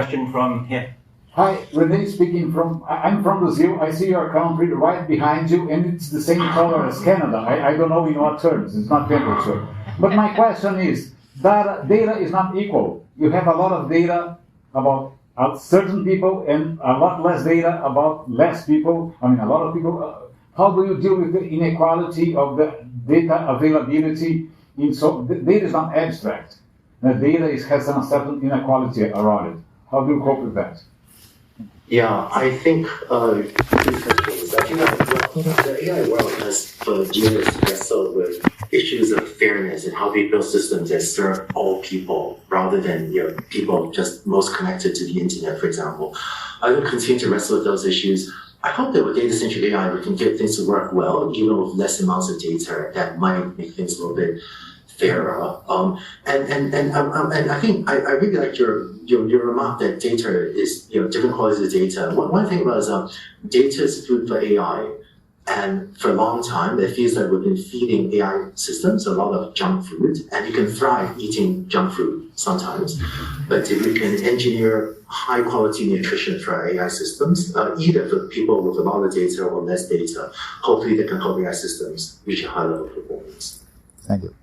Question from here. Hi, Rene speaking I'm from Brazil. I see your country right behind you, and it's the same color as Canada. I don't know in what terms, it's not temperature. But my question is, data is not equal. You have a lot of data about certain people and a lot less data about less people. I mean, a lot of people. How do you deal with the inequality of the data availability? Data is not abstract. The data has some certain inequality around it. How do you cope with that? Yeah, I think two questions. I think the AI world has for years wrestled with issues of fairness and how we build systems that serve all people rather than people just most connected to the internet, for example. I will continue to wrestle with those issues. I hope that with data-centric AI, we can get things to work well, even with less amounts of data that might make things a little bit fairer. And I think I really like your remark that data is different qualities of data. One thing was data is food for AI, and for a long time it feels like we've been feeding AI systems a lot of junk food, and you can thrive eating junk food sometimes. But if we can engineer high quality nutrition for our AI systems, either for people with a lot of data or less data, hopefully they can help AI systems reach a high level of performance. Thank you.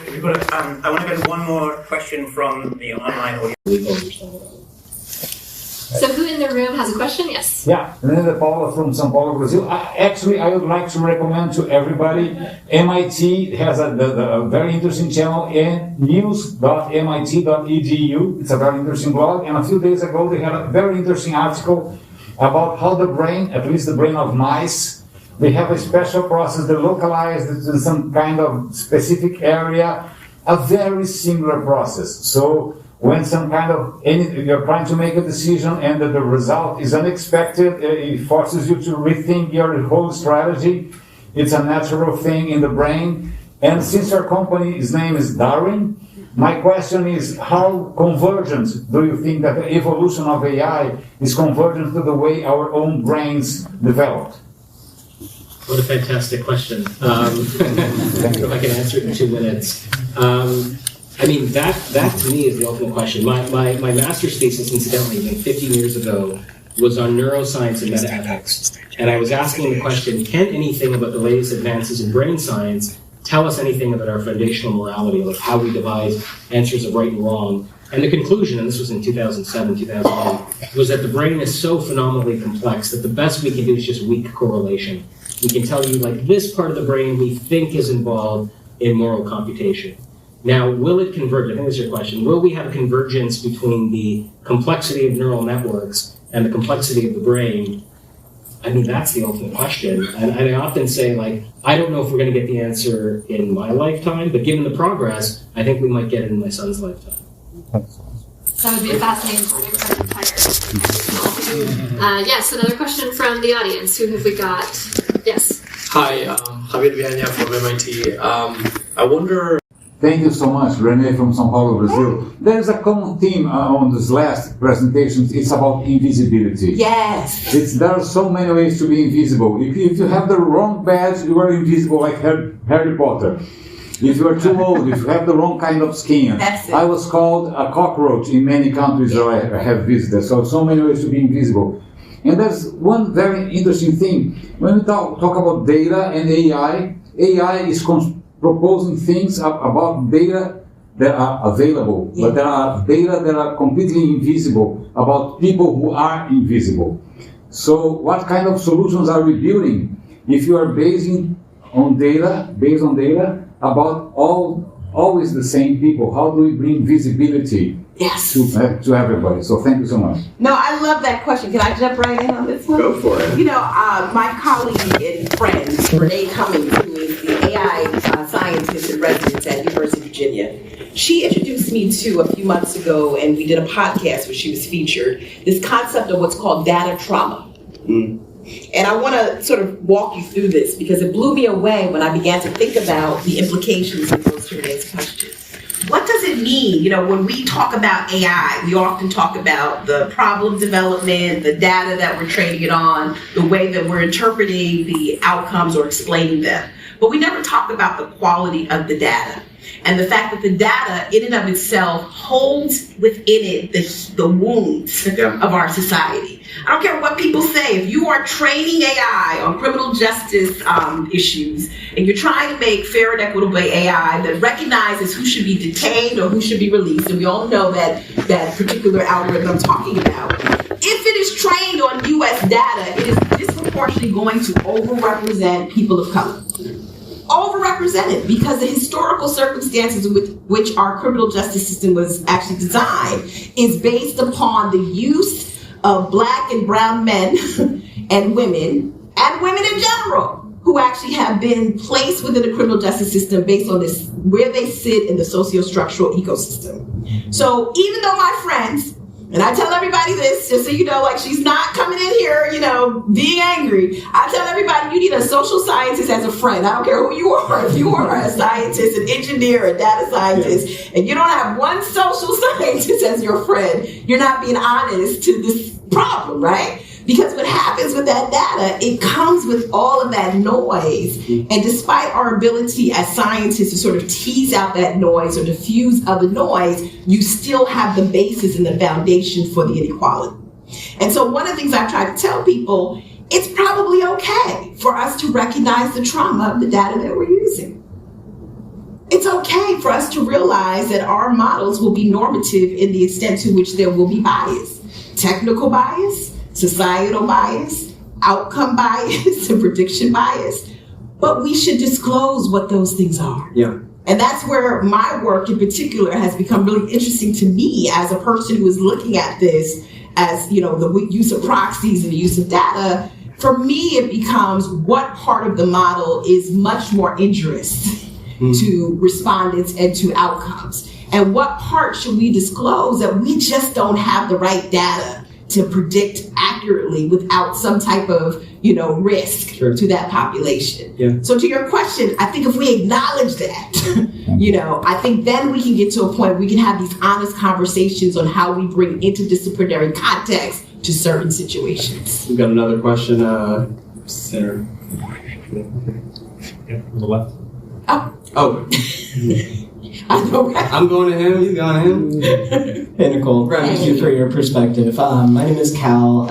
I want to get one more question from the online audience. So who in the room has a question? Yes. Yeah, Leandro Paula from São Paulo, Brazil. I would like to recommend to everybody, MIT has a very interesting channel, news.mit.edu. It's a very interesting blog, and a few days ago they had a very interesting article about how the brain, at least the brain of mice, they have a special process that localized in some kind of specific area, a very similar process. So when you're trying to make a decision and the result is unexpected, it forces you to rethink your whole strategy. It's a natural thing in the brain. And since our company's name is Darwin, my question is, how convergent do you think that the evolution of AI is convergent to the way our own brains developed? What a fantastic question. If I can answer it in 2 minutes. I mean, that to me is the ultimate question. My master's thesis, incidentally, 15 years ago, was on neuroscience and metaethics. And I was asking the question, can anything about the latest advances in brain science tell us anything about our foundational morality, like how we devise answers of right and wrong? And the conclusion, and this was in 2007, 2008, was that the brain is so phenomenally complex that the best we can do is just weak correlation. We can tell you, like, this part of the brain we think is involved in moral computation. Now, will it converge? I think that's your question. Will we have a convergence between the complexity of neural networks and the complexity of the brain? I mean, that's the ultimate question. And I often say, like, I don't know if we're going to get the answer in my lifetime, but given the progress, I think we might get it in my son's lifetime. That would be a fascinating project to retire. Yes, another question from the audience. Who have we got? Yes. Hi, Javier Viana from MIT. I wonder... Thank you so much, Rene from São Paulo, Brazil. There's a common theme on this last presentations. It's about invisibility. Yes. There are so many ways to be invisible. If you have the wrong badge, you are invisible, like Harry Potter. If you are too old, if you have the wrong kind of skin. I was called a cockroach in many countries that I have visited. So many ways to be invisible. And there's one very interesting thing. When we talk about data and AI is proposing things about data that are available, but there are data that are completely invisible about people who are invisible. So what kind of solutions are we building if you are based on data about always the same people? How do we bring visibility to everybody? So thank you so much. No, I love that question. Can I jump right in on this one? Go for it. My colleague and friend, Renee Cummings, who is the AI scientist in residence at University of Virginia, she introduced me to, a few months ago, and we did a podcast where she was featured, this concept of what's called data trauma. And I want to sort of walk you through this because it blew me away when I began to think about the implications of those two Renee's questions. What does it mean? When we talk about AI, we often talk about the problem development, the data that we're training it on, the way that we're interpreting the outcomes or explaining them. But we never talk about the quality of the data. And the fact that the data in and of itself holds within it the wounds of our society. I don't care what people say. If you are training AI on criminal justice issues, and you're trying to make fair and equitable AI that recognizes who should be detained or who should be released, and we all know that particular algorithm I'm talking about, if it is trained on U.S. data, it is disproportionately going to overrepresent people of color. Overrepresented, because the historical circumstances with which our criminal justice system was actually designed is based upon the use of Black and brown men and women in general, who actually have been placed within the criminal justice system based on this, where they sit in the socio-structural ecosystem. So even though my friends, and I tell everybody this, just so you know, like she's not coming in here, being angry. I tell everybody you need a social scientist as a friend. I don't care who you are. If you are a scientist, an engineer, a data scientist, and you don't have one social scientist as your friend, you're not being honest to this problem, right? Because what happens with that data, it comes with all of that noise. And despite our ability as scientists to sort of tease out that noise or diffuse other noise, you still have the basis and the foundation for the inequality. And so one of the things I try to tell people, it's probably okay for us to recognize the trauma of the data that we're using. It's okay for us to realize that our models will be normative in the extent to which there will be bias. Technical bias, societal bias, outcome bias, and prediction bias. But we should disclose what those things are. Yeah. And that's where my work in particular has become really interesting to me as a person who is looking at this as, the use of proxies and the use of data. For me, it becomes what part of the model is much more injurious to respondents and to outcomes. And what part should we disclose that we just don't have the right data to predict accurately without some type of, risk to that population. Yeah. So to your question, I think if we acknowledge that, I think then we can get to a point where we can have these honest conversations on how we bring interdisciplinary context to certain situations. We've got another question, Senator. Yeah, on the left. Oh. I know, right? I'm going to him, he's going to him. Hey, Nicole, thank you for your perspective. My name is Cal.